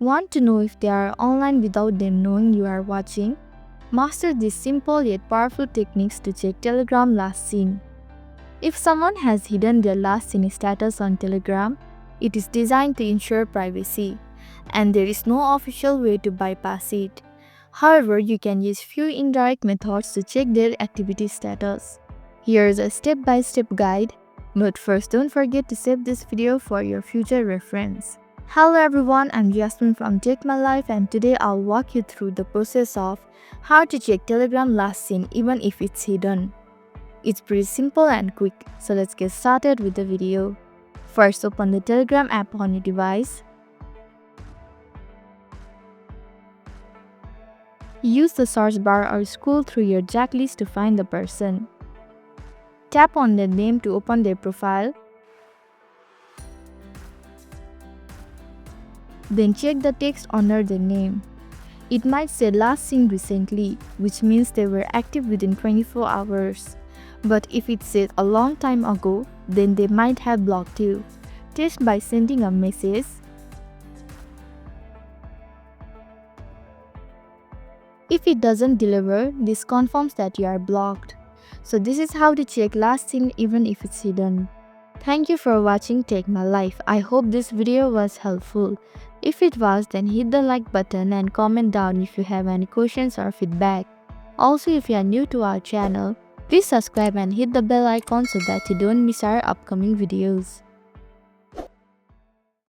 Want to know if they are online without them knowing you are watching? Master these simple yet powerful techniques to check Telegram last seen. If someone has hidden their last seen status on Telegram, it is designed to ensure privacy, and there is no official way to bypass it. However, you can use few indirect methods to check their activity status. Here is a step-by-step guide, but first don't forget to save this video for your future reference. Hello everyone, I'm Jasmine from Check My Life, and today I'll walk you through the process of how to check Telegram last seen even if it's hidden. It's pretty simple and quick, so let's get started with the video. First, open the Telegram app on your device. Use the search bar or scroll through your jack list to find the person. Tap on their name to open their profile. Then check the text under their name. It might say last seen recently, which means they were active within 24 hours. But if it says a long time ago, then they might have blocked you. Test by sending a message. If it doesn't deliver, this confirms that you are blocked. So this is how to check last seen even if it's hidden. Thank you for watching Take My Life. I hope this video was helpful. If it was, then hit the like button and comment down if you have any questions or feedback. Also, if you are new to our channel, please subscribe and hit the bell icon so that you don't miss our upcoming videos.